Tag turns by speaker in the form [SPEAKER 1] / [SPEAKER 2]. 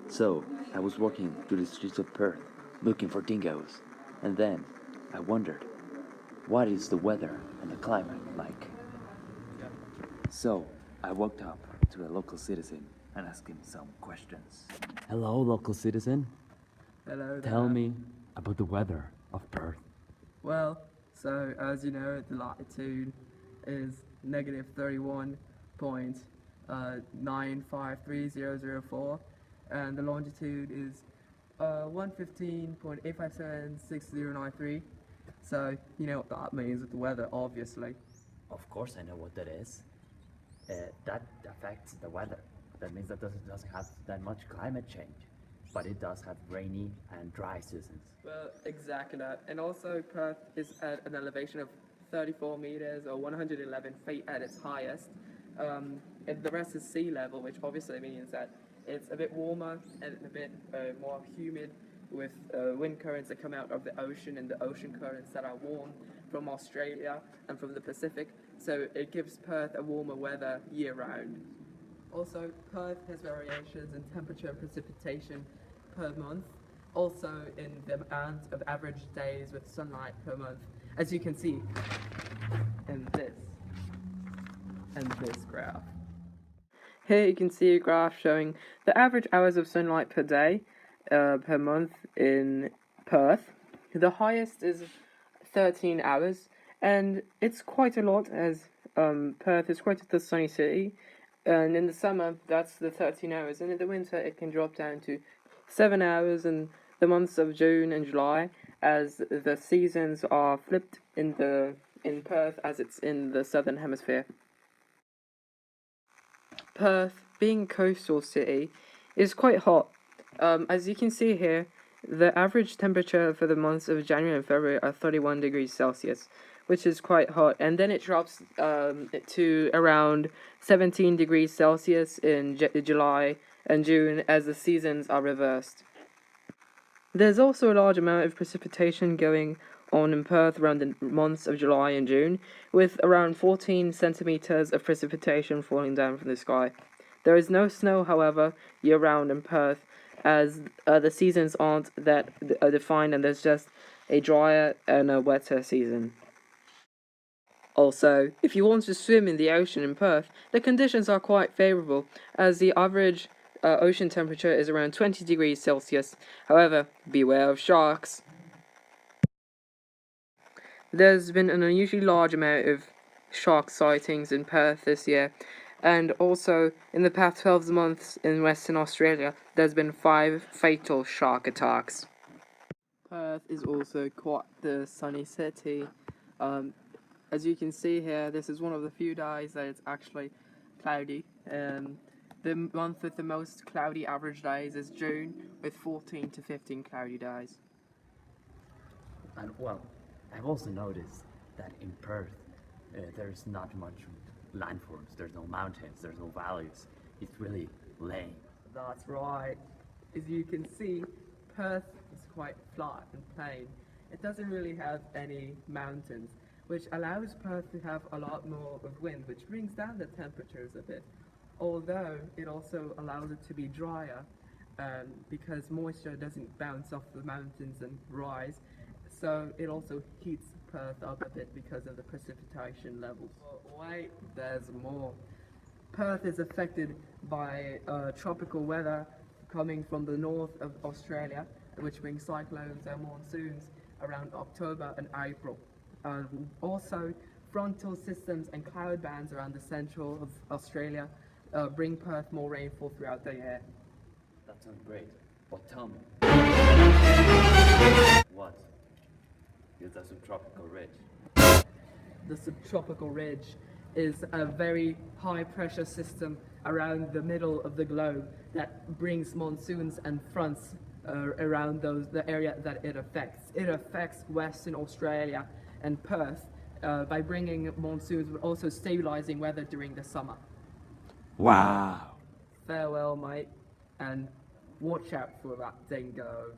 [SPEAKER 1] So, I was walking through the streets of Perth looking for dingoes, and then I wondered, what is the weather and the climate like? So, I walked up to a local citizen and asked him some questions. Hello, local citizen.
[SPEAKER 2] Hello there.
[SPEAKER 1] Tell me about the weather of Perth.
[SPEAKER 2] Well, so as you know, the latitude is negative 31.953004, and the longitude is 115.8576093. So you know what that means with the weather, obviously.
[SPEAKER 1] Of course, I know what that is. That affects the weather. That means that doesn't have that much climate change, but it does have rainy and dry seasons.
[SPEAKER 2] Well, exactly that. And also, Perth is at an elevation of 34 meters or 111 feet at its highest. And the rest is sea level, which obviously means that it's a bit warmer and a bit more humid, with wind currents that come out of the ocean and the ocean currents that are warm from Australia and from the Pacific. So it gives Perth a warmer weather year round. Also, Perth has variations in temperature and precipitation per month, also in the amount of average days with sunlight per month, as you can see in this and this graph. Here you can see a graph showing the average hours of sunlight per day per month in Perth. The highest is 13 hours, and it's quite a lot, as Perth is quite a sunny city. And in the summer, that's the 13 hours, and in the winter, it can drop down to 7 hours in the months of June and July, as the seasons are flipped in Perth, as it's in the southern hemisphere. Perth, being a coastal city, is quite hot. As you can see here, the average temperature for the months of January and February are 31 degrees Celsius, which is quite hot, and then it drops to around 17 degrees Celsius in July and June as the seasons are reversed. There's also a large amount of precipitation going on in Perth around the months of July and June, with around 14 centimeters of precipitation falling down from the sky. There is no snow, however, year-round in Perth, as the seasons aren't that defined, and there's just a drier and a wetter season. Also, if you want to swim in the ocean in Perth, the conditions are quite favourable, as the average ocean temperature is around 20 degrees Celsius. However, beware of sharks. There's been an unusually large amount of shark sightings in Perth this year, and also in the past 12 months in Western Australia, there's been 5 fatal shark attacks. Perth is also quite the sunny city. As you can see here, this is one of the few days that it's actually cloudy. The month with the most cloudy average days is June, with 14 to 15 cloudy days.
[SPEAKER 1] And well, I've also noticed that in Perth, there's not much landforms, there's no mountains, there's no valleys. It's really lame.
[SPEAKER 2] That's right. As you can see, Perth is quite flat and plain. It doesn't really have any mountains, which allows Perth to have a lot more of wind, which brings down the temperatures a bit. Although it also allows it to be drier, because moisture doesn't bounce off the mountains and rise, so it also heats Perth up a bit because of the precipitation levels. But wait, there's more. Perth is affected by tropical weather coming from the north of Australia, which brings cyclones and monsoons around October and April. Also, frontal systems and cloud bands around the central of Australia bring Perth more rainfall throughout the year.
[SPEAKER 1] That sounds great, but tell me, what is the subtropical ridge?
[SPEAKER 2] The subtropical ridge is a very high pressure system around the middle of the globe that brings monsoons and fronts around the area that it affects. It affects Western Australia and Perth by bringing monsoons, but also stabilizing weather during the summer.
[SPEAKER 1] Wow.
[SPEAKER 2] Farewell, mate, and watch out for that dingo.